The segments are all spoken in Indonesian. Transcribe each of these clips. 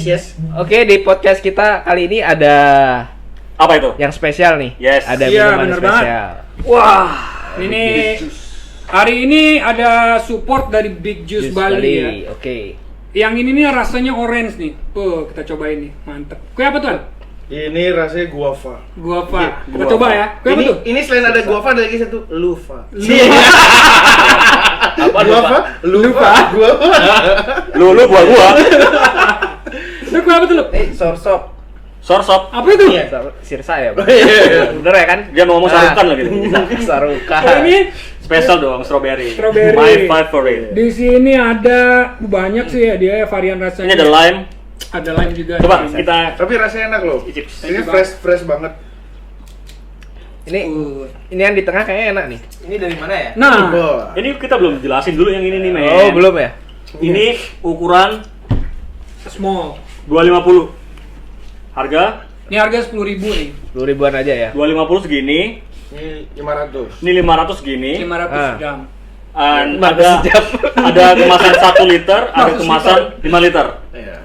yes. Oke, di podcast kita kali ini ada Apa itu? yang spesial nih. Yes. Ada Iya, minuman bener spesial. Wah, ini hari ini ada support dari Big Juice Bali ya. Oke. Yang ini nih rasanya orange nih. Kita cobain nih, mantep. Kue apa tuan? Ini rasanya guava. Guava. Kita guava. coba ya. Kue apa tuh? Ini selain ada guava ada lagi satu lufa. Apa Guava? Lufa. Guava. Lu buah gua. Itu kue apa tuh lu? Sorsop. Sorsop. Apa itu? Sirsa ya, Bang? Iya. Bener ya kan? Dia mau ngomong sarukan lagi. Sarukan. Kue ini Spesial dong, strawberry. Strawberry. My favorite. di sini ada banyak sih ya dia varian rasanya. Ini ada lime. Ada lime juga. Coba di sini. kita Tapi rasanya enak loh. icip. Ini fresh banget. Ini yang di tengah kayaknya enak nih. Ini dari mana ya? Nah, Wah. Ini kita belum jelasin dulu yang ini nih, men. Oh, belum ya? Ini ukuran small. 250. Harga Ini harga 10.000 nih. 10 ribuan aja ya. 250 segini. Ini 500. Ini 500 segini. 500 gram. And 500 ada jam. ada kemasan 1 liter, ada 500 kemasan 5 liter. Iya.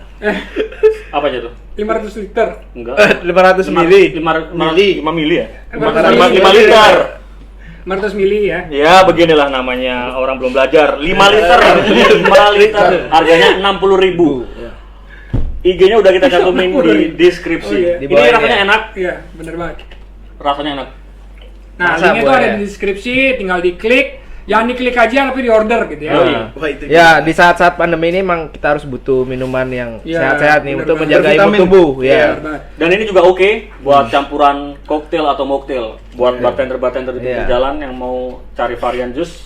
Apa aja tuh? 500 liter. Enggak. 500 mili. 5 mili ya? 5 5 liter. 500 mili ya. Ya, beginilah namanya orang belum belajar. 5 liter. 5 liter. Harganya 60.000. IG-nya udah kita cantumin di deskripsi. Oh, iya. Di Ini bawah rasanya ya. enak. Iya, bener banget. Rasanya enak. Nah, Masa linknya tuh boleh ada ya? di deskripsi, tinggal diklik. Jangan diklik aja tapi di order gitu ya. Oh, iya. Wah, itu. Ya, di saat-saat pandemi ini emang kita harus butuh minuman yang Iya, sehat-sehat nih bener untuk banget. menjaga imun Bervitamin. tubuh. Bener Ya. banget. Dan ini juga oke buat campuran koktail atau mocktail. Buat bartender-bartender di pinggir Iya. jalan yang mau cari varian jus.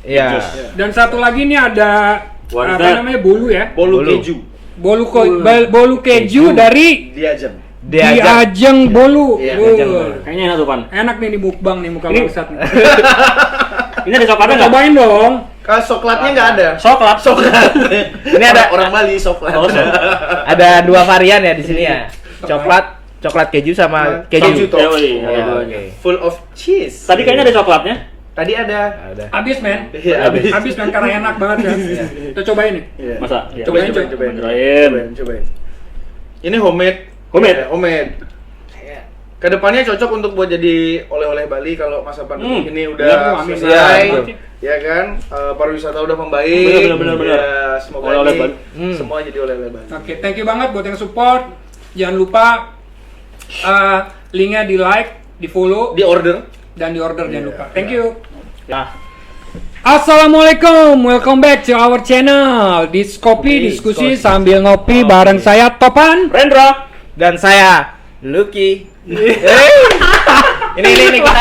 Iya. Jus. Dan satu lagi nih ada What is apa that? namanya bolu ya. Bolu Bolu. keju. Bolu keju dari Diajeng. Diajeng Bolu. Iya, Wuh. Diajeng Bolu. Kayaknya enak tuh, Pan. Enak nih di mukbang nih muka Ini- bangsat nih. Ini ada coklatnya nggak? Cobain dong. Kalau coklatnya nggak ada. Coklat. Ini ada orang Bali coklat. Oh, coklat. ada 2 varian ya di sini ya. Coklat keju sama Keju keju. topped. Oh, iya, ada Oh, duanya. oke. Full of cheese. Tadi kayaknya ada coklatnya. Tadi ada. Ada. Habis men. Iya, habis. Habis men karena enak banget kan. Kita cobain nih. Iya. Masa? Iya. Cobain, Cobain. Cobain. Ini homemade. Homemade? Ya, homemade. Kedepannya cocok untuk buat jadi oleh-oleh Bali kalau masa pandemi ini Iya, udah amin. selesai, Iya, ya kan? Pariwisata udah membaik. Bener. Ya, semoga Oleh-oleh ini Bali. semua jadi oleh-oleh Bali. Oke, thank you banget buat yang support. Jangan lupa linknya di like, di follow, Di order. dan di order jangan lupa. Thank you. Nah, Assalamualaikum, welcome back to our channel Diskopi, diskusi sambil ngopi bareng saya Topan. Rendra. Dan saya Lucky. Ini kita.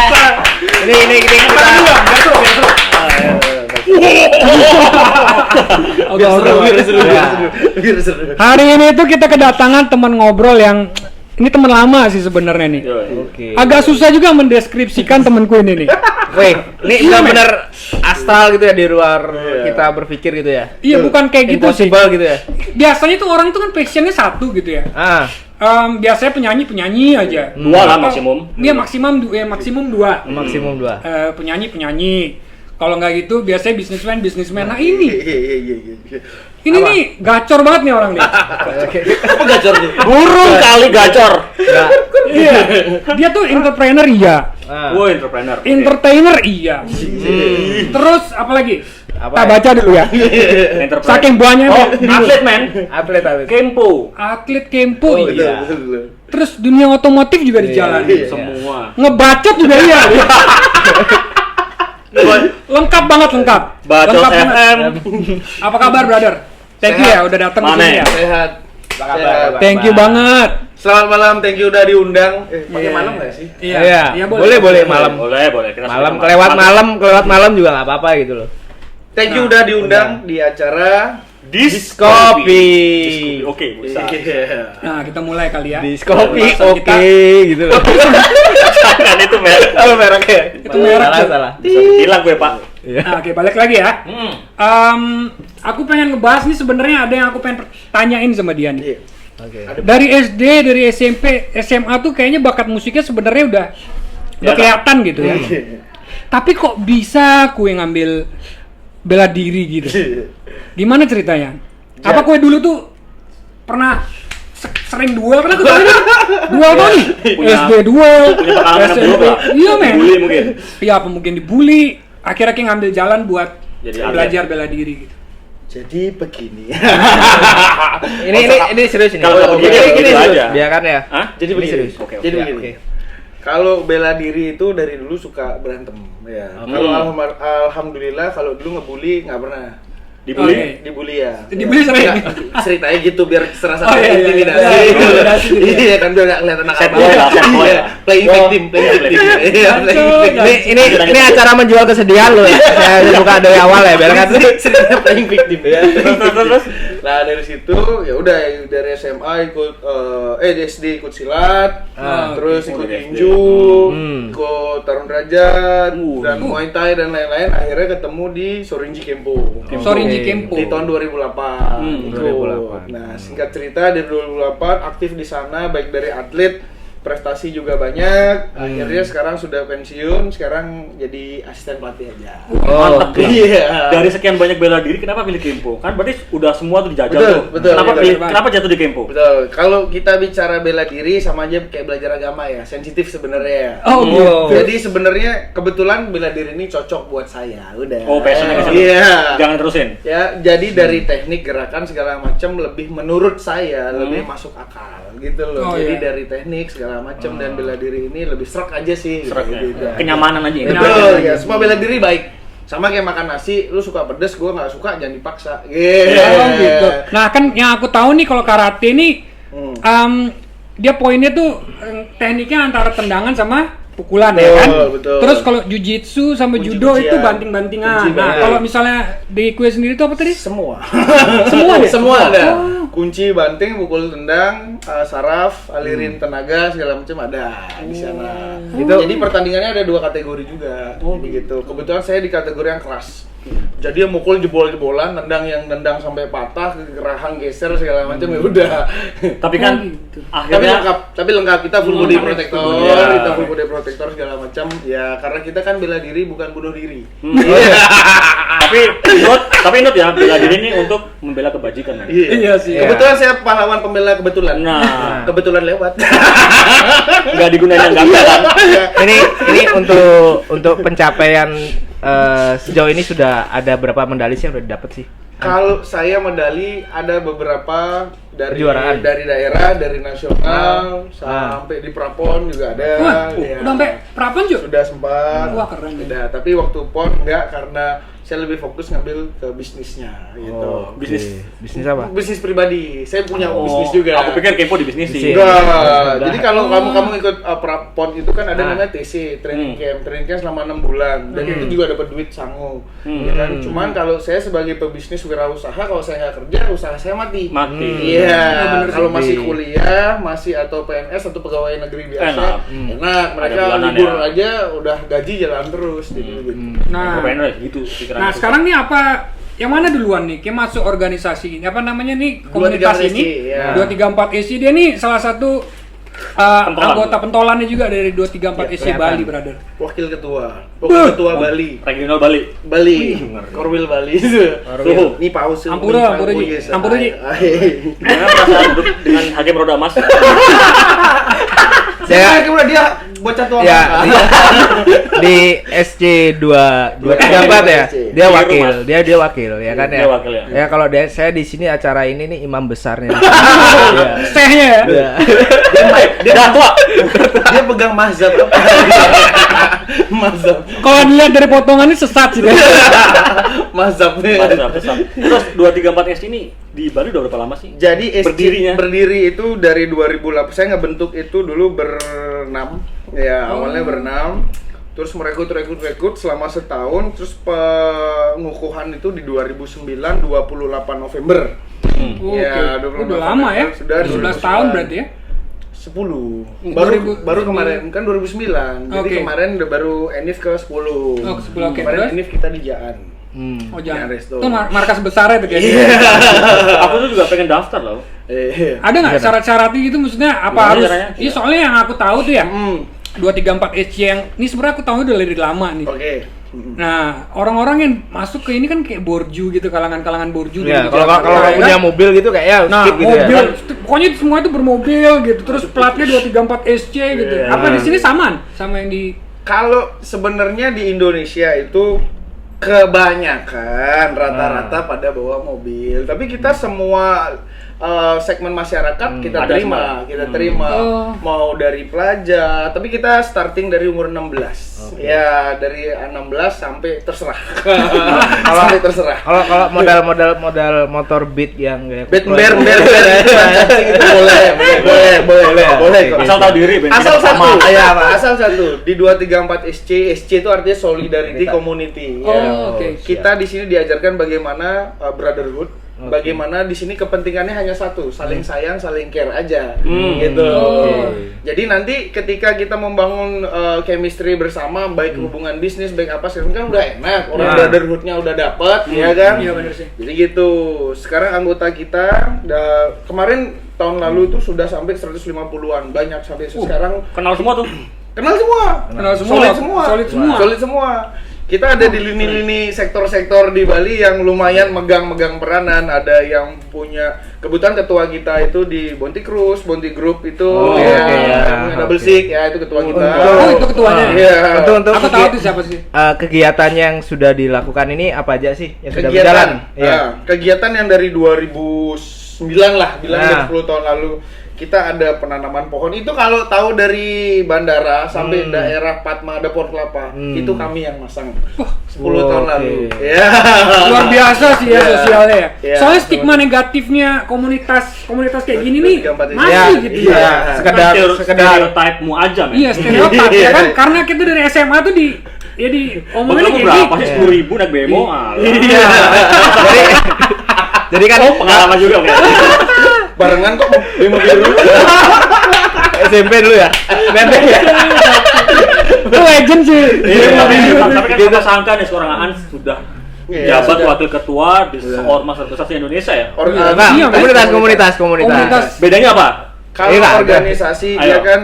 Ini kita. Biar seru. Hari ini tuh kita kedatangan teman ngobrol yang ini teman lama sih sebenarnya nih. Oke. Agak susah juga mendeskripsikan temanku ini nih. Weh, ini Iya, benar-benar astral gitu ya di luar kita berpikir gitu ya. Iya, bukan kayak gitu sih. Impossible gitu ya. Biasanya tuh orang tuh kan passionnya satu gitu ya. Ah, Biasanya penyanyi aja. Dua lah Atau- maksimum. Iya maksimum dua. maksimum 2. Penyanyi. Kalau nggak gitu biasanya bisnismen. Nah ini Iya. nih gacor banget nih orang nih. Apa gacor nih? Burung kali gacor. Iya. Dia tuh entrepreneur iya. Ah. Woi, entrepreneur. Entertainer iya. Terus apa lagi? Apa Kita ya? baca dulu ya. Entrepreneur. Saking banyak Oh, nih. atlet, men. Atlet. Kempo. Atlet kempo Oh, iya. iya. Terus dunia otomotif juga dijalani. Iya. Semua. Ngebacot juga iya. Lengkap banget lengkap. Bacot Lengkap banget. FM. Apa kabar brother? Thank you ya udah datang ke Mana sini ya? ya. Sehat. Sehat. Thank you banget. Selamat malam, thank you udah diundang. Pakai Iya. malam nggak sih? Iya. Boleh malam. Boleh. Kita Malam suka kelewat malam juga nggak apa-apa gitu loh. Thank you udah diundang di acara Diskopi. Oke, bisa. Iya. Nah, kita mulai kali ya. Diskopi Pembahasan oke kita. gitu loh. Jangan itu, men. Apa mereknya? Itu merek tuh. Salah. Bisa hilang gue, Pak. Nah, oke, balik lagi ya. Aku pengen ngebahas nih sebenarnya ada yang aku pengen tanyain sama dia nih. Iya. Oke. Dari SD, dari SMP, SMA tuh kayaknya bakat musiknya sebenarnya udah kelihatan gitu ya. Tapi kok bisa kue ngambil bela diri gitu? Gimana ceritanya? Apa kue dulu tuh pernah sering duel karena aku tahu ini duel tuh nih. Punya- SD duel. punya pengalaman yang SMP. buruk lah. Iya, men. Dibully mungkin. Iya, apa mungkin dibully. Akhirnya kayak ngambil jalan buat Jadi belajar bela diri gitu. Jadi begini. Ini serius ini. Kalau nggak begini, Ini gitu serius. aja. Biarkan ya. Hah? Jadi Ini begini. serius. Oke, oke. Jadi Ya, begini. oke. Kalau bela diri itu dari dulu suka berantem, ya. Kalau alhamdulillah kalau dulu ngebully nggak pernah. Dibully? Oke. Dibully ya. Dibully sering. Nggak, ceritanya gitu biar serasa Oh, iya, iya, intimidasi. iya, intimidasi. Iya kan biar nggak kelihatan Sad boy lah, sad boy Iya, lah. playing victim, playing victim. Iya, playing victim. Ini acara menjual kesedihan loh. Saya buka dari awal ya, biarkan. Ceritanya playing victim ya. Terus. Nah dari situ ya udah dari SMA ikut di SD ikut silat, terus ikut dari SD. tinju, ikut tarung derajat dan Iya. Muay Thai dan lain-lain. Akhirnya ketemu di Sorinji Kempo. Sorinji Kempo. Di tahun 2008. Gitu. 2008. Nah singkat cerita dari 2008 aktif di sana baik dari atlet, prestasi juga banyak. Akhirnya sekarang sudah pensiun, sekarang jadi asisten pelatih aja. Mantap lah. Iya. Dari sekian banyak bela diri, kenapa pilih Kempo? Kan berarti udah semua tuh dijajal Betul, tuh. betul, Kenapa betul. pilih? Kenapa jatuh di Kempo? Betul. Kalau kita bicara bela diri sama aja kayak belajar agama ya, sensitif sebenarnya. Oh, gitu. Jadi sebenarnya kebetulan bela diri ini cocok buat saya. Udah. Oh, passionnya ke situ. Iya. Jangan terusin. Ya, jadi dari teknik gerakan segala macam lebih menurut saya lebih masuk akal gitu loh. Oh, Jadi iya. dari teknik segala macam dan bela diri ini lebih serak aja sih. Serak ya. gitu. Kenyamanan aja ini. Betul ya. Semua bela diri baik. Sama kayak makan nasi, lu suka pedes, gua nggak suka, jangan dipaksa. Oh, gitu. Nah, kan yang aku tahu nih kalau karate nih dia poinnya tuh tekniknya antara tendangan sama pukulan ya kan. Betul. Terus kalau jujitsu sama judo Kunci-kuncian. itu banting-bantingan. Kunci Nah, banting. kalau misalnya di kue sendiri itu apa tadi? Semua. Semua ya? Semua ada. Oh. Kunci, banting, pukul tendang, saraf, alirin tenaga segala macam ada di sana. Jadi pertandingannya ada 2 kategori juga. Jadi gitu. Kebetulan saya di kategori yang keras. Jadi yang mukul jebol-jebolan, nendang sampai patah, gerahang geser segala macam ya udah. Tapi kan gitu. akhirnya Tapi lengkap kita full body Lengkap, protector, iya. kita full body protector segala macam. Ya karena kita kan bela diri bukan bunuh diri. tapi Inut ya, bela diri ini untuk membela kebajikan. Men. Iya sih. Kebetulan saya pahlawan pembela kebetulan. Nah. Kebetulan lewat. Nggak digunain yang gagal kan? Ini untuk pencapaian sejauh ini sudah ada berapa medali sih yang udah didapat sih? Kalau saya medali ada beberapa dari Kejuaraan. dari daerah, dari nasional sampai di Prapon juga ada. Wah, Ya. udah sampai Prapon juga? Sudah sempat. Wah, keren ya. Sudah, tapi waktu PON enggak karena saya lebih fokus ngambil ke bisnisnya gitu. Bisnis. Bisnis apa? Bisnis pribadi. Saya punya Oh, bisnis juga. Aku pikir Kempo di bisnis sih. Enggak. Jadi kalau kamu ikut Prapon itu kan ada Ah. namanya TC, training camp selama 6 bulan dan itu juga dapat duit sangu. Ya kan? Cuman kalau saya sebagai pebisnis wirausaha kalau saya nggak kerja, usaha saya mati. Mati. Iya. bener Kalau sih. masih kuliah, masih atau PNS atau pegawai negeri biasa, enak. Mereka bulanan libur ya. aja udah gaji jalan terus jadi gitu. Nah, Entrepreneur gitu pikiran nah aku. sekarang nih apa yang mana duluan nih? Kayak masuk organisasi ini apa namanya nih komunitas 234 ini? SC, ya. 234 SC dia nih salah satu Pentolan. anggota pentolannya juga dari 234 SC kelihatan. Bali, brother. Wakil ketua Bali. Regional Bali. Korwil Bali. Suhu. Ini paus. Ampura Ji. Ampura Ji. Gimana perasaan hidup dengan hakim roda emas? Saya kira dia bocah tua Ya, banget. di SC 234 ya. Dia Di wakil, rumah. dia wakil ya kan ya. Dia wakil ya. Ya kalau saya di sini acara ini nih imam besarnya. Iya. Tehnya ya. Iya. Dia udah tua. Dia pegang mazhab apa? Mazhab. Kalau dilihat dari potongannya sesat sih dia. Mazhabnya. Terus 234 SC ini di Bali udah berapa lama sih? Jadi SC Berdirinya? berdiri itu dari 2008. Saya ngebentuk itu dulu berenam. Ya, awalnya berenam. Terus merekrut selama setahun. Terus pengukuhan itu di 2009 28 November. Oke. Ya, 28 Udah lama ya. Sudah 11 tahun berarti ya. 10. 2000 Baru kemarin kan 2009. Jadi Oke. kemarin udah baru Enif ke 10. Oh, ke 10, oke. Kemarin Terus? Enif kita di Jaan. Oh jangan. Ya, resto. Itu markas besarnya tuh kayaknya. Iya. Aku tuh juga pengen daftar loh. Ada nggak syarat-syaratnya gitu maksudnya apa Gimana harus? caranya? Iya soalnya yang aku tahu tuh ya Hmm. 234 SC yang ini sebenarnya aku tahu udah dari lama nih. Oke. Nah, orang-orang yang masuk ke ini kan kayak borju gitu, kalangan-kalangan borju Ya, gitu, kalau Jakarta, punya kan? mobil gitu kayak ya Nah, skip gitu mobil, ya. pokoknya semua itu bermobil gitu, terus platnya 234 SC gitu. Apa di sini samaan sama yang di Kalau sebenarnya di Indonesia itu kebanyakan rata-rata pada bawa mobil, tapi kita semua segmen masyarakat kita ada terima, semua. kita terima mau dari pelajar, tapi kita starting dari umur 16. Ya, dari 16 sampai terserah. Sampai terserah. Kalau modal motor Beat yang kayak Bear itu boleh. Asal tahu diri, Ben. Asal Tidak satu, sama. asal satu di 234 SC itu artinya Solidarity Community. Ya. oke. Kita di sini diajarkan bagaimana brotherhood, bagaimana di sini kepentingannya hanya satu, saling sayang, saling care aja, gitu. Jadi nanti ketika kita membangun chemistry bersama, baik hubungan bisnis, baik apa, sekarang kan udah enak, orang brotherhoodnya udah dapet, ya kan? Iya benar sih. Jadi gitu. Sekarang anggota kita kemarin tahun lalu itu sudah sampai 150-an, banyak sampai sekarang. Kenal semua tuh. Kenal semua. Solid semua. Solid semua. Solid semua. Kita ada di lini-lini sektor-sektor di Bali yang lumayan megang peranan. Ada yang punya, kebetulan ketua kita itu di Bonti Cruise, Bonti Group itu, Double Six, ya itu ketua kita. Oh, itu ketuanya. Iya. Untuk Aku tahu tuh siapa sih. kegiatan yang sudah dilakukan ini apa aja sih yang sudah Kegiatan, berjalan? Iya. kegiatan yang dari 2009 lah, bilang Nah. 10 tahun lalu. Kita ada penanaman pohon. Itu kalau tahu dari bandara sampai daerah Padma ada pohon kelapa, itu kami yang masang 10 tahun lalu. Ya. Luar biasa sih ya sosialnya ya. Iya. Soalnya stigma negatifnya komunitas kayak gini nih masih Ya, gitu iya. ya. Sekedar Stereotype-mu aja, men. Iya, stereotip ya kan, karena kita dari SMA tuh di omongannya Kamu kayak berapa gitu. sih? 10.000 naik bemo? Alah. Iya. Jadi kan Pengalaman juga, kan? Barengan kok bemo biru. SMP dulu ya. Benteng ya. Itu legend sih. Tapi kan kita sangka nih seorang Aan sudah Iya, jabat sudah. wakil ketua di seormas terbesar di Indonesia ya. Nah, Iya, komunitas. Bedanya apa? Kalau Iya, ada. organisasi Ayo. dia kan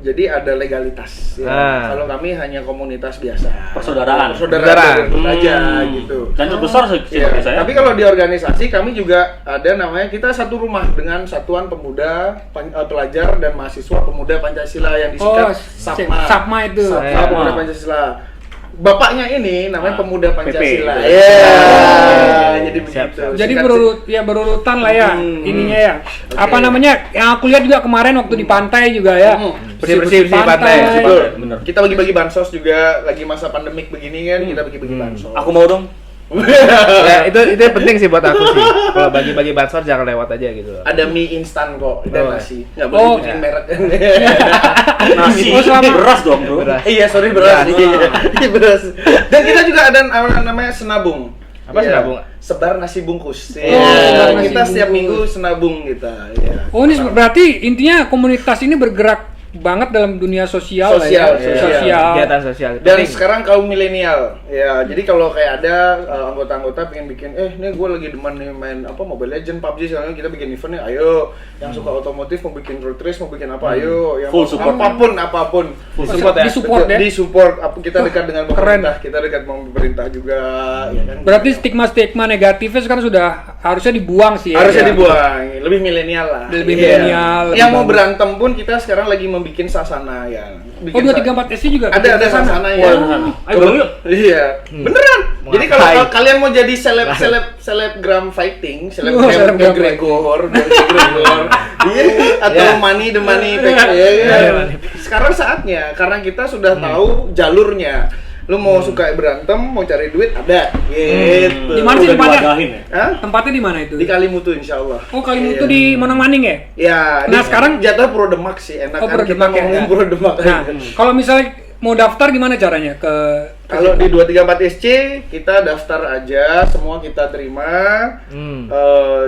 jadi ada legalitas. Ya. Ah. Kalau kami hanya komunitas biasa. Persaudaraan. Persaudaraan aja gitu. Dan terbesar sih Iya, saya. tapi kalau di organisasi kami juga ada namanya, kita satu rumah dengan Satuan Pemuda Pelajar dan Mahasiswa Pemuda Pancasila yang disingkat SAPMA. Sapma itu. SAPMA Pemuda Pancasila. Bapaknya ini namanya Pemuda Pancasila. PP. Iya. Jadi begitu. Jadi Singkat- berurutan lah ya ininya ya. Apa namanya? Yang aku lihat juga kemarin waktu di pantai juga ya. Bersih-bersih pantai. Betul. Bener. Kita bagi-bagi bansos juga, lagi masa pandemik begini kan, kita bagi-bagi bansos. Aku mau dong. Ya, itu penting sih buat aku sih. Kalau bagi-bagi bansos jangan lewat aja gitu loh. Ada mie instan kok dan Oh. nasi. Nggak boleh Oh. bikin Ya. merek. Nasi, Oh, selama- beras dong, bro. Beras. Iya, sorry beras. Beras. Iya, beras. Dan kita juga ada namanya senabung. Apa Iya. senabung? Sebar nasi bungkus. sebar Iya. nasi Kita setiap bungkus. minggu senabung kita. Iya. Oh, ini berarti intinya komunitas ini bergerak banget dalam dunia sosial, Sosial, lah ya. sosial. Kegiatan sosial. Dan Penting. sekarang kaum milenial, ya jadi kalau kayak ada anggota-anggota pengen bikin, nih gue lagi demen nih main apa Mobile Legend, PUBG, sekarang kita bikin event nih, ayo yang suka otomotif mau bikin road race, mau bikin apa, ayo yang Full support. apapun, Full support ya? Disupport ya? disupport. Kita dekat dengan keren. pemerintah, kita dekat dengan pemerintah juga, ya kan. Berarti stigma-stigma negatifnya sekarang sudah harusnya dibuang sih ya. Harusnya Ya. dibuang, lebih milenial lah. Lebih Iya. milenial, lebih Yang mau bagus. berantem pun kita sekarang lagi membuat sasana ya. Oh, 234 SC juga. Ada sasana ya. Ayo dong, yuk. Iya, beneran. Jadi kalau Mengatai. kalian mau jadi selebgram fighting, Oh, selebgram selebgram Gregor, iya, atau Iya. money the money, Iya. ya, Iya. sekarang saatnya karena kita sudah tahu jalurnya. Lu mau suka berantem, mau cari duit, ada, gitu. Di mana sih Udah tempatnya? diwadahin ya. Hah? Tempatnya di mana itu? Di Kalimutu insya Allah. Oh, Kalimutu Iya. di Monang-Maning ya? Ya, Nah, di- sekarang- jatuh Pro Demak sih, enak Oh, kan Pro kita Demak ya. ngomong Pro Demak. Nah, kalau misalnya mau daftar gimana caranya ke Kalau di 234 SC kita daftar aja, semua kita terima.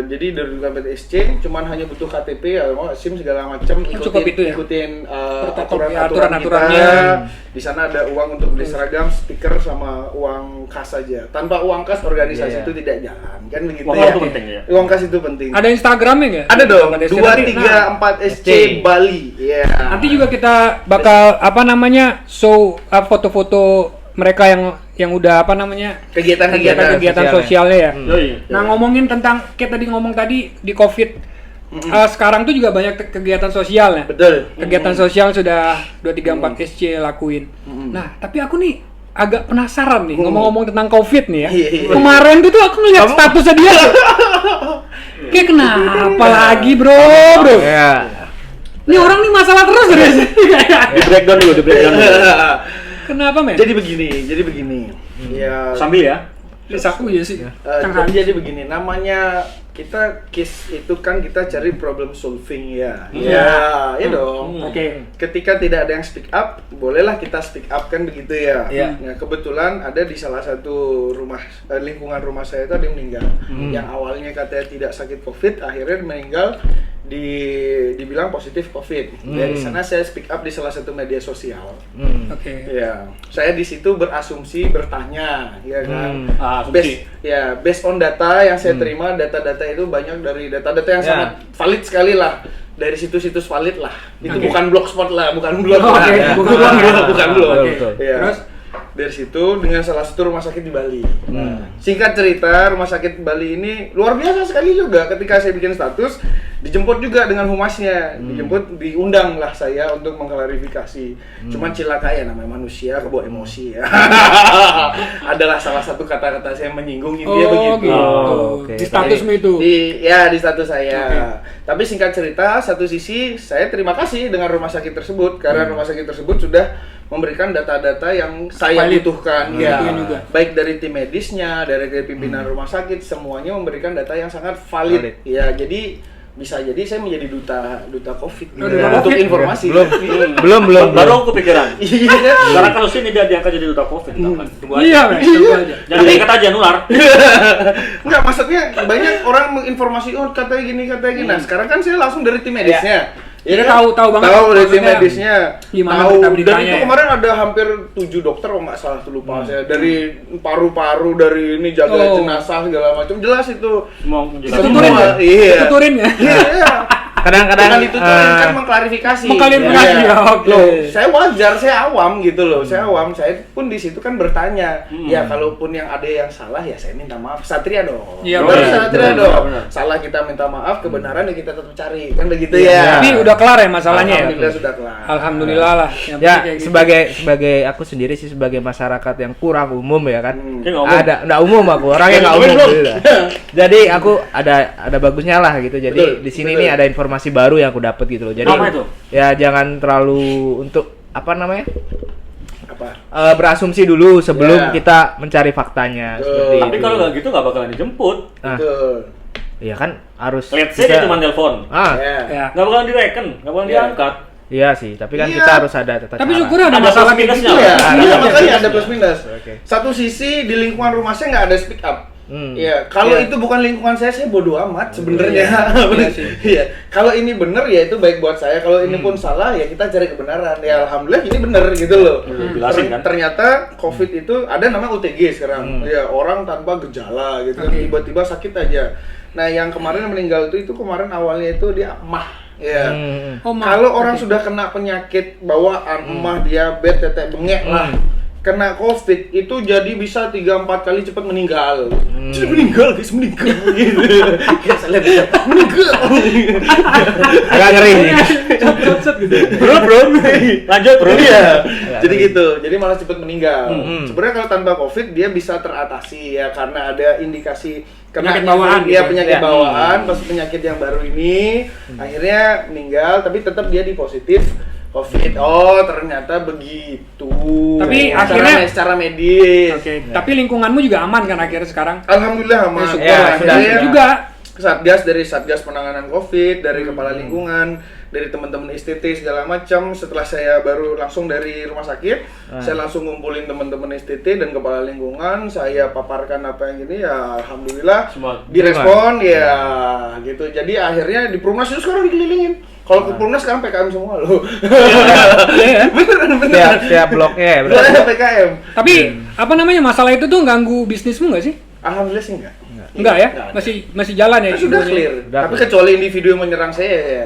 Jadi dari 234 SC cuman hanya butuh KTP, ya, SIM segala macam, cukup itu ya? ikutin Protokol, aturan-aturannya. aturan-aturannya. Di sana ada uang untuk beli seragam, stiker sama uang kas aja. Tanpa uang kas organisasi Iya. itu tidak jalan, kan begitu. Uang ya? kas itu penting ya? Uang kas itu penting. ada Instagramnya nggak? Ada dong, 234 234 SC Bali. Iya. Nanti juga kita bakal apa namanya show foto-foto mereka yang udah apa namanya kegiatan sosialnya ya. Nah ngomongin tentang kayak tadi di COVID, sekarang tuh juga banyak kegiatan sosial ya. Betul. Kegiatan sosial sudah 234 SC lakuin. Nah tapi aku nih agak penasaran nih ngomong-ngomong tentang COVID nih ya. Kemarin tuh aku ngeliat statusnya dia. Kayak kenapa lagi bro? Ya. Ini orang nih masalah terus ya. Di breakdown dulu. Kenapa men? Jadi begini. Ya. Sambil ya. Aku ya sih. Jadi begini, namanya kita KISS itu kan kita cari problem solving ya. Ya dong. Oke. Ketika tidak ada yang speak up, bolehlah kita speak up kan begitu ya. Iya. Nah, kebetulan ada di salah satu lingkungan rumah saya itu ada yang meninggal. Yang awalnya katanya tidak sakit COVID, akhirnya meninggal dibilang positif COVID. Dari sana saya speak up di salah satu media sosial. Oke. Ya, saya di situ berasumsi, bertanya, ya kan. Asumsi. Based on data yang saya terima, data-data itu banyak dari data-data yang sangat valid sekali lah. Dari situs-situs valid lah. Itu bukan blogspot lah, bukan blog. Bukan blog. Ya. Terus dari situ dengan salah satu rumah sakit di Bali. Singkat cerita, rumah sakit Bali ini luar biasa sekali juga. Ketika saya bikin status, dijemput juga dengan humasnya, diundang lah saya untuk mengklarifikasi. Cuman cilaka ya, namanya manusia kebawa emosi ya. Adalah salah satu kata-kata saya menyinggung intinya begitu. Di statusmu itu. Di status saya. Tapi singkat cerita, satu sisi saya terima kasih dengan rumah sakit tersebut karena rumah sakit tersebut sudah memberikan data-data yang saya butuhkan baik dari tim medisnya, dari pimpinan rumah sakit, semuanya memberikan data yang sangat valid. Ya, jadi bisa jadi saya menjadi duta COVID untuk informasi. Belum. Baru aku pikiran. Karena kalau sini dia diangkat jadi duta COVID, tunggu aja. Iya, Jangan diangkat aja nular. Enggak, maksudnya banyak orang menginformasi katanya gini. Nah, sekarang kan saya langsung dari tim medisnya. Ya tahu banget. Tahu dari tim medisnya. Tahu. Dan itu kemarin ada hampir 7 dokter kalau nggak salah tuh lupa saya. Dari paru-paru, dari ini jaga jenazah segala macam. Jelas itu. Semua. Iya. Tuturin ya. Iya. Kadang-kadang itu kan mengklarifikasi. Oke. Saya wajar, saya awam gitu loh. Saya pun di situ kan bertanya. Ya kalaupun yang ada yang salah ya saya minta maaf. Satria dong. Iya, Satria dong. Salah kita minta maaf, kebenaran ya kita tetap cari. Kan begitu ya. Tapi udah kelar ya masalahnya ya. Alhamdulillah sudah kelar. Alhamdulillah lah. Ya, sebagai aku sendiri sih sebagai masyarakat yang kurang umum ya kan. Enggak umum aku, orangnya enggak umum gitu. Jadi aku ada bagusnya lah gitu. Jadi di sini nih ada informasi baru yang aku dapat gitu loh. Jadi apa itu? Ya jangan terlalu untuk apa namanya? Berasumsi dulu sebelum kita mencari faktanya seperti itu. Tapi kalau nggak gitu nggak bakalan dijemput. Betul. Iya kan harus. Let's say dia cuma telepon. Ya. Nggak bakalan direken, nggak bakalan diangkat. Iya sih, tapi kan kita harus ada tata cara. Tapi syukur ada masalah minusnya. Iya, makanya ada plus minus. Satu sisi di lingkungan rumah saya nggak ada speak up. Iya, kalau itu bukan lingkungan saya bodo amat sebenarnya. Iya. Kalau ini benar ya itu baik buat saya. Kalau ini pun salah ya kita cari kebenaran. Ya alhamdulillah ini benar gitu loh. Ternyata COVID itu ada nama UTG sekarang. Ya, orang tanpa gejala gitu kan tiba-tiba sakit aja. Nah, yang kemarin meninggal itu kemarin awalnya itu dia emah. Ya. Kalau orang sudah kena penyakit bawaan, emah, diabetes, tetek bengek lah. Kena COVID itu jadi bisa 3-4 kali cepat meninggal. Jadi meninggal gitu. Ya saya lihat meninggal. Agak ngeri nih. gitu. Bro. Lanjut, bro. Iya. Jadi gitu. Jadi malah cepat meninggal. Sebenarnya kalau tanpa COVID dia bisa teratasi ya karena ada indikasi penyakit bawaan. Iya, penyakit bawaan, pas penyakit yang baru ini akhirnya meninggal tapi tetap dia di positif COVID. Oh, ternyata begitu. Tapi akhirnya secara medis. Tapi lingkunganmu juga aman kan akhirnya sekarang? Alhamdulillah aman. Sudah juga. Satgas penanganan COVID, dari kepala lingkungan, dari teman-teman STT segala macam. Setelah saya baru langsung dari rumah sakit, saya langsung ngumpulin teman-teman STT dan kepala lingkungan, saya paparkan apa yang ini ya alhamdulillah direspon ya gitu. Jadi akhirnya di Perumnas itu sekarang dikelilingin. Kalau ke Perumnas sekarang PKM semua loh. Iya. Bener. Setiap bloknya ya bener. PKM. Tapi apa namanya masalah itu tuh ganggu bisnismu nggak sih? Alhamdulillah sih enggak. Enggak ya? Masih jalan ya? Sudah clear. Tapi kecuali individu yang menyerang saya ya.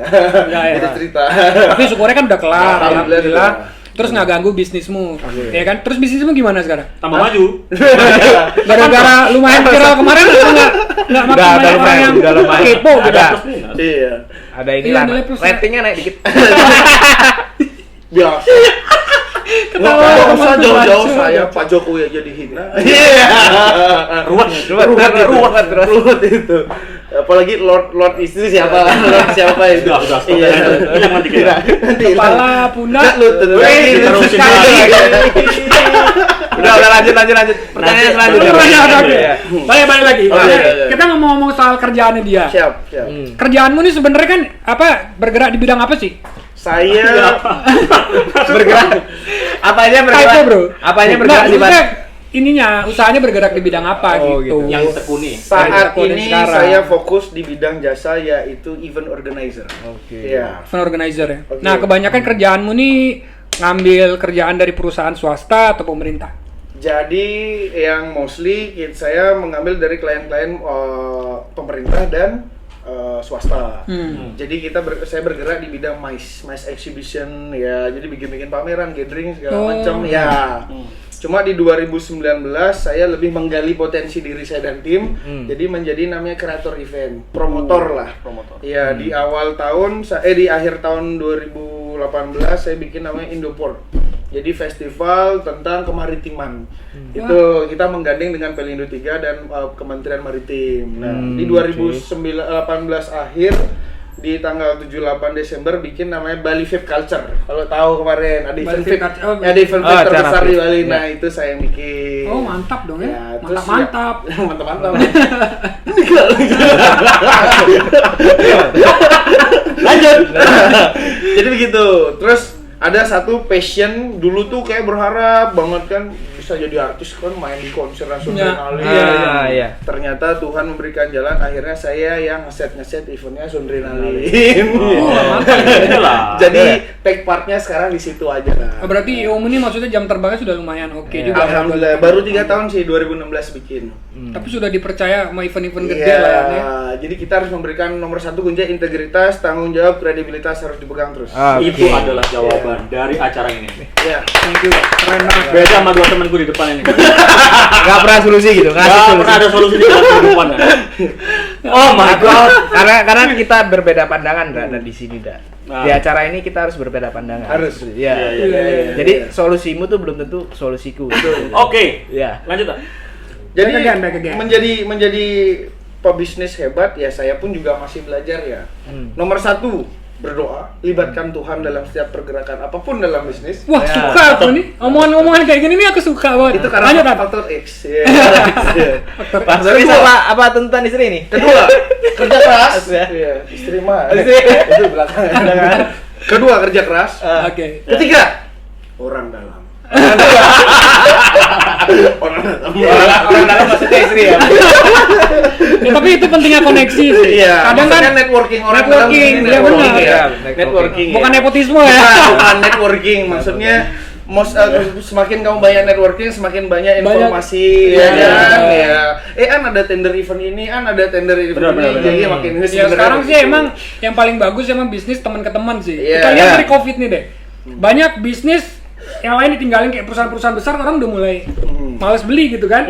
Ya. Itu cerita. Tapi syukurnya kan udah kelar. Alhamdulillah. terus nggak ganggu bisnismu, ya kan? Terus bisnismu gimana sekarang? Tambah maju. Gara-gara lumayan viral kemarin, nggak makan banyak orang yang kepo gitu. Iya. Ada inilah, nilai plus ya. ratingnya naik dikit. Biasa. Nggak usah jauh-jauh saya Pak Jokowi aja dihina. Iya. Ruwet itu. Apalagi Lord istri siapa? Lord siapa itu? Iya. Nanti kita. Kepala pundak Lu terusin lagi. Udah lanjut. Pertanyaan selanjutnya. Balik lagi. Oke. Kita ngomong soal kerjaannya dia. Siap. Kerjaanmu nih sebenarnya kan bergerak di bidang apa sih? Saya Bergerak. Apanya bergerak? Typo, bro. Apanya bergerak di Maksudnya ininya usahanya bergerak di bidang apa gitu. Yang tekuni. saat Tekuni ini sekarang. saya fokus di bidang jasa yaitu event organizer. Oke. Iya. Event organizer ya. Oke. Nah, kebanyakan kerjaanmu nih ngambil kerjaan dari perusahaan swasta atau pemerintah? Jadi yang mostly saya mengambil dari klien-klien pemerintah dan swasta. Jadi saya bergerak di bidang MICE exhibition ya. Jadi bikin pameran, gathering segala macam ya. Cuma di 2019 saya lebih menggali potensi diri saya dan tim. Jadi menjadi namanya kreator event, promotor lah. Ya, di awal tahun di akhir tahun 2018 saya bikin namanya Indoport. Jadi festival tentang kemaritiman. Itu kita menggandeng dengan Pelindo 3 dan Kementerian Maritim. Nah, di 2018 akhir di tanggal 7-8 Desember bikin namanya Bali Vape Culture. Kalau tahu kemarin ada event vape, ada event vape terbesar di Bali. Nah, itu saya yang bikin. Oh, mantap dong ya. terus Mantap. Mantap. Lanjut. Jadi begitu. Terus ada satu passion dulu tuh kayak berharap banget kan bisa jadi artis kan, main di konser langsung Sondrenalin. Iya. Ternyata Tuhan memberikan jalan, akhirnya saya yang ngeset eventnya Sondrenalin. Jadi take partnya sekarang di situ aja lah. Berarti Om ini maksudnya jam terbangnya sudah lumayan oke juga. Alhamdulillah, baru 3 tahun sih 2016 bikin. Tapi sudah dipercaya sama event-event gede Iya, lah ya. jadi kita harus memberikan nomor 1 kunci integritas, tanggung jawab, kredibilitas harus dipegang terus. Itu adalah jawaban dari acara ini. Iya. Thank you. Keren banget. Beda sama 2 temanku di depan ini. Nggak pernah solusi gitu, ngasih Nggak solusi. pernah ada solusi di kehidupan. Oh my god. Karena kita berbeda pandangan dan di sini dah. Di acara ini kita harus berbeda pandangan. Harus. Iya. Jadi solusimu tuh belum tentu solusiku. Oke. Iya. Lanjut, Pak. Jadi Back again. menjadi pebisnis hebat ya, saya pun juga masih belajar ya. Nomor 1, berdoa, libatkan Tuhan dalam setiap pergerakan apapun dalam bisnis. Wah, suka aku nih. Omongan-omongan kayak gini nih aku suka banget. Itu karena Lanjut, Pak. faktor X. Ya. Faktor X apa tuntutan istri ini? Kedua, kerja keras. Iya, istri mah. Itu belakangan. Kedua, kerja keras. Oke. Ketiga, orang dalam. Orang dalam maksudnya istri ya. Ya, tapi itu pentingnya koneksi sih. Iya, Kadang kan maksudnya networking orang networking, dalam. iya benar. Ya. Networking. Networking. bukan ya. nepotisme ya. Bukan networking, maksudnya semakin kamu banyak networking, semakin banyak informasi ya kan. Ya. An ada tender event ini, ada tender event ini, jadi makin Ya sekarang sih emang yang paling bagus emang bisnis teman ke teman sih. Iya. Kita lihat dari Covid nih deh. Banyak bisnis yang lain ditinggalin kayak perusahaan-perusahaan besar, orang udah mulai males beli gitu kan.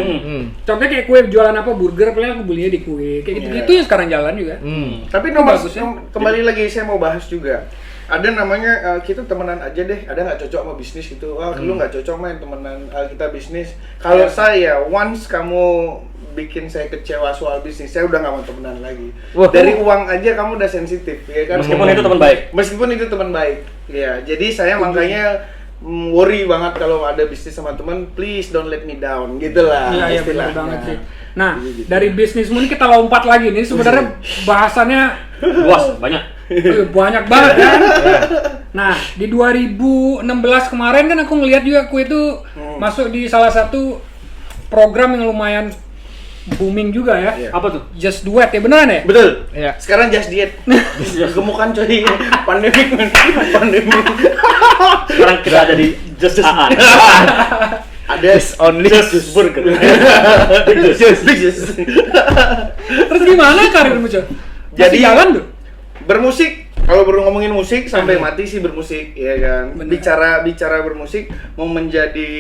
Contohnya kayak kue jualan apa burger, paling aku belinya di kue. Kayak gitu-gitu ya sekarang jalan juga. Tapi nomor Bagus ya. kembali lagi saya mau bahas juga. Ada namanya kita temenan aja deh. Ada nggak cocok sama bisnis gitu? Lu nggak cocok main temenan kita bisnis. Kalau saya once kamu bikin saya kecewa soal bisnis, saya udah nggak mau temenan lagi. Dari uang aja kamu udah sensitif, ya kan? Meskipun itu teman baik. Meskipun itu teman baik, ya. Jadi saya makanya worry banget kalau ada bisnis sama teman. Please don't let me down, gitulah. Iya, benar istilahnya. banget sih. Nah, dari bisnismu ini kita lompat lagi nih. Sebenarnya bahasannya Luas, banyak. banyak banget kan. Nah, di 2016 kemarin kan aku ngeliat juga aku itu masuk di salah satu program yang lumayan booming juga ya. Apa tuh? Just Duet ya, beneran ya? Betul. Iya. Sekarang just diet. Gemukan coy. Pandemik. Sekarang kita ada di Just Aan. Ada Only Just Burger. Terus gimana karirmu, Cok? Jadi jalan tuh. bermusik Kalau baru ngomongin musik sampai mati sih bermusik, ya kan. Bicara bermusik mau menjadi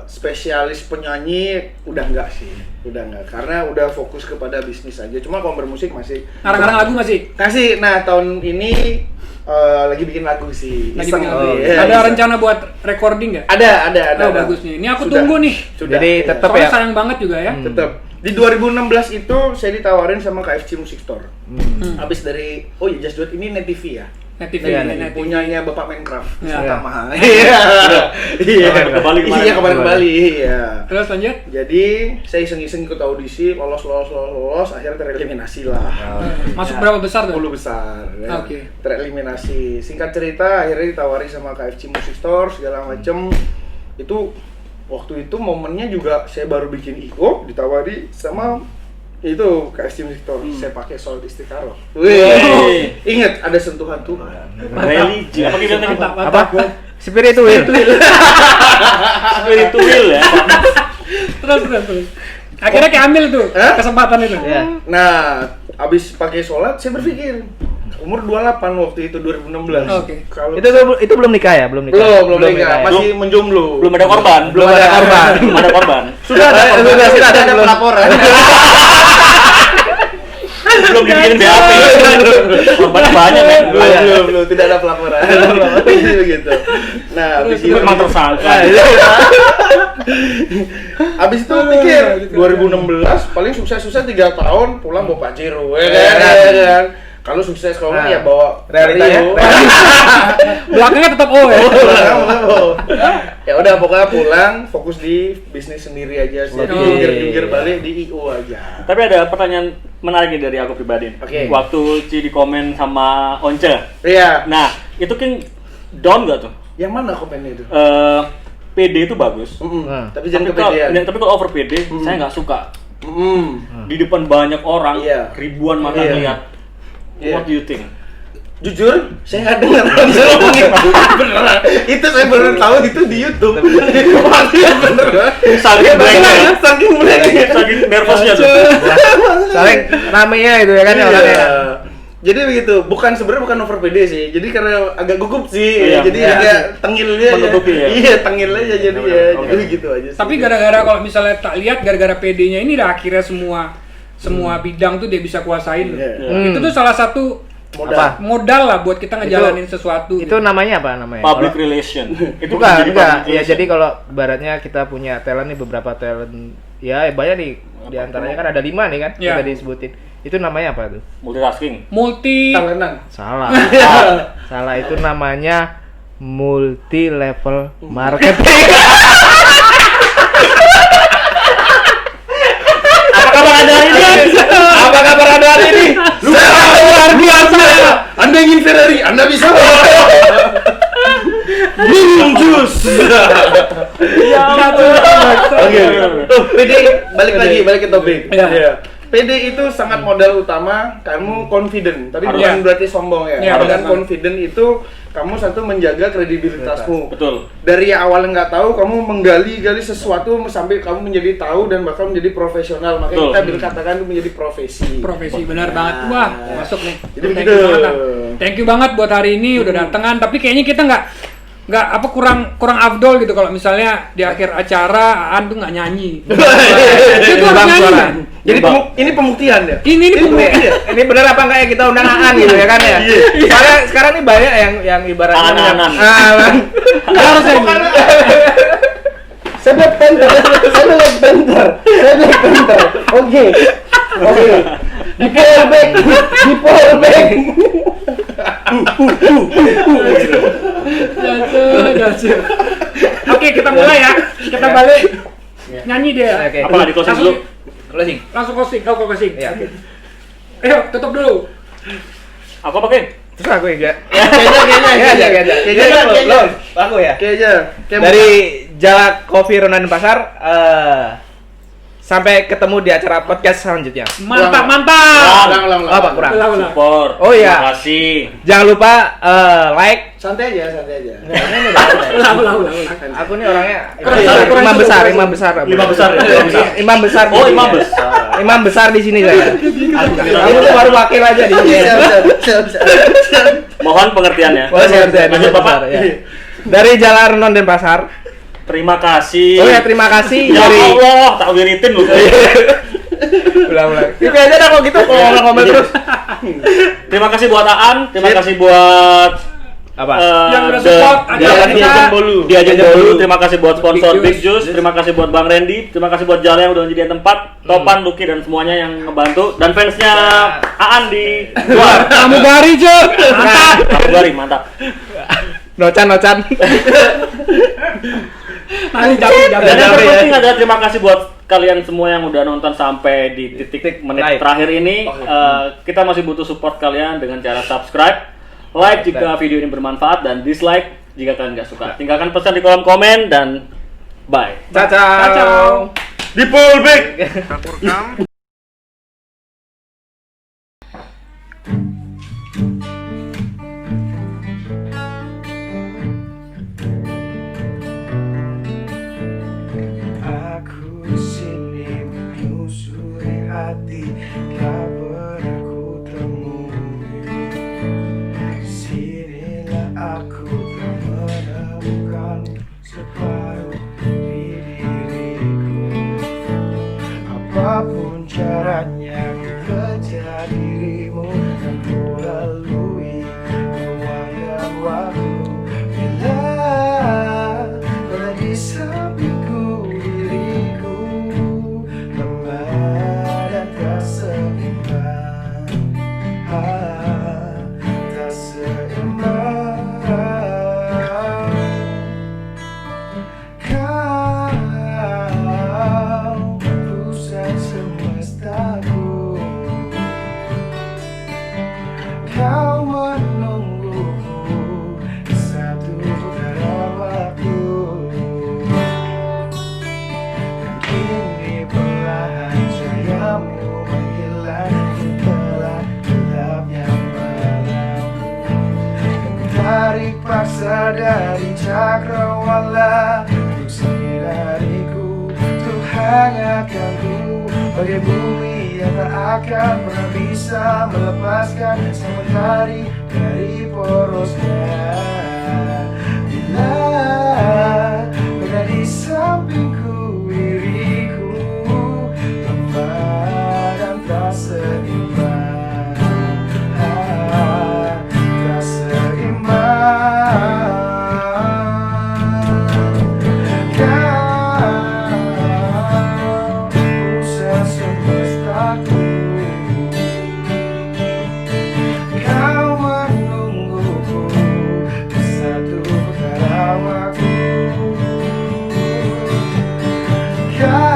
spesialis penyanyi udah enggak karena udah fokus kepada bisnis aja. Cuma kalau bermusik masih ngarang-ngarang lagu masih. Nah tahun ini lagi bikin lagu sih. Ada rencana buat recording nggak? Ada. Oh, bagus nih. Ini aku tunggu nih. Jadi tetap ya. Sayang banget juga ya. Tetap. Di 2016 itu saya ditawarin sama KFC Music Store. Habis dari Just Do It ini Net TV ya. Net TV. Punyanya Bapak Minecraft. Pertama. Iya. Kemarin kembali. Iya. Terus lanjut. Jadi saya iseng-iseng ikut audisi, lolos, akhirnya tereliminasi lah. Masuk berapa besar tuh? 10 besar. Ya. Oke. Tereliminasi. Singkat cerita akhirnya ditawari sama KFC Music Store segala macem. Itu waktu itu momennya juga saya baru bikin Iko, ditawari sama itu KFC Music Store. Saya pakai Sholat Istiqaroh. Ingat ada sentuhan Tuhan. Religi. Apa kita tadi? Apa? Spiritual. Spiritual ya. Terus. Akhirnya keambil tuh kesempatan itu. Nah, abis pakai sholat saya berpikir umur 28 waktu itu 2016. Oke. Kalau itu belum nikah ya? Belum nikah. Belum nikah. Masih menjomblo. Belum ada korban. Ada korban. Sudah ada pelaporan. Belum dibikin BAP. Korban banyak kan? Belum, tidak ada pelaporan. Begitu. Nah, habis itu memang tersangka. Habis itu pikir 2016 paling sukses-sukses 3 tahun pulang bawa Pajero kan. Kalau sukses kalau ya bawa realitanya. Belakangnya tetap ya. Ya udah pokoknya pulang fokus di bisnis sendiri aja sih. Jungkir balik di IO aja. Tapi ada pertanyaan menarik dari aku pribadi. Waktu Ci di komen sama Once. Iya. Nah, itu kan down nggak tuh? Yang mana komennya itu? PD itu bagus. Tapi jangan kepedean. Tapi kalau over PD, saya nggak suka. Di depan banyak orang, ribuan mata lihat. What do you think? Jujur, saya nggak dengar ngomongin beneran. Itu saya baru tahu itu di YouTube. Beneran. Saking blank, saking nervousnya tuh. Saling ramenya itu ya kan orangnya. Jadi begitu, sebenarnya bukan over PD sih. Jadi karena agak gugup sih. Jadi agak tengil aja. Iya, tengil aja jadi ya. Jadi gitu aja sih. Tapi gara-gara kalau misalnya tak lihat gara-gara PD-nya ini dah akhirnya semua bidang tuh dia bisa kuasain loh. Itu tuh salah satu modal lah buat kita ngejalanin sesuatu. Itu namanya apa namanya? Public relation. Itu bukan. Ya jadi kalau baratnya kita punya talent nih, beberapa talent ya banyak nih, di antaranya kan ada 5 nih kan kita disebutin. Itu namanya apa tuh? Multitasking. Talentan. Salah. Salah, itu namanya multi level marketing. Apa kabar Anda hari ini? Luar biasa. Anda ingin Ferrari, Anda bisa. Minum jus. Oke. PD balik ke topik. PD itu sangat modal utama, kamu confident. Tapi bukan berarti sombong ya. Dan confident itu kamu satu menjaga kredibilitasmu. Betul. Dari awal nggak tahu, kamu menggali sesuatu sampai kamu menjadi tahu dan bahkan menjadi profesional. Makanya kita katakan itu menjadi profesi. Profesi benar banget. Wah, masuk nih. Jadi begitu. Thank you banget buat hari ini udah datengan. Tapi kayaknya kita nggak kurang afdol gitu kalau misalnya di akhir acara Aan tuh nggak nyanyi. Itu harus nyanyi. Jadi ini pembuktian ya. Ini pembuktian. Ini benar apa enggak ya kita undang Aan gitu ya kan ya? Soalnya sekarang nih banyak yang ibaratnya harus nyanyi. Saya Black Panther. Oke. Di power bank. Jatuh. Oke, kita mulai ya. Kita balik. Nyanyi deh. Apa nggak di closing dulu? Langsung closing. Ya, oke. Ayo, tutup dulu. Aku pakai. Terus aku ya. Kayaknya Aku ya. Kayaknya. Dari Jalak Kopi Ronan Pasar, Sampai ketemu di acara podcast selanjutnya. Mantap. Ulang. Apa kurang? Support. Oh iya. Terima kasih. Jangan lupa like. Santai aja. Ulang. Aku nih orangnya Kurang imam besar. Lima besar ya. Imam besar. Oh, imam besar. Imam besar di sini saya. Kamu tuh baru wakil aja di sini. Mohon pengertiannya. Lanjut Bapak. Dari Jalan Non Denpasar. Terima kasih. Oh ya, terima kasih Ya dari Allah, tak wiritin lu. ulang. Itu aja dah kalau gitu kalau ngomong terus. Terima kasih buat Aan, terima kasih buat Apa? Yang udah support Diajeng Bolu. Terima kasih buat sponsor Big Juice. Terima kasih buat Bang Randy. Terima kasih buat Jale yang udah nyediain tempat. Topan, Lucky dan semuanya yang ngebantu. Dan fansnya Aan di luar. Kamu bari, Cuk. Mantap. Nocan. Nanti Dan yang jam. terpenting adalah terima kasih buat kalian semua yang udah nonton sampai di titik menit terakhir ini. Kita masih butuh support kalian dengan cara subscribe, like jika video ini bermanfaat, dan dislike jika kalian nggak suka. Tinggalkan pesan di kolom komen dan bye. Ciao. Di pullback. Aku sini menyusuri hati, tak pernah ku temui. Sinilah aku tak menemukan separuh diriku. Apapun caranya kejar dirimu dan ku lalui ruang dan waktu. Bila berada di sampingku, diriku lemah dan tak seimbang, tak seimbang. Kau pusat semestaku, kau menungguku di satu putaran waktu. Dan kini perlahan cahayamu menghilang di telah gelapnya malam. Dan ku tarik paksa dari cakrawala untuk sinariku, untuk hangatkanku bagai bumi yang tak akan pernah bisa melepaskan sang mentari dari porosnya. Bila berada di sampingku, diriku lemah dan tak seimbang, tak seimbang. Kau pusat semestaku, kau menungguku di satu putaran waktu. Kau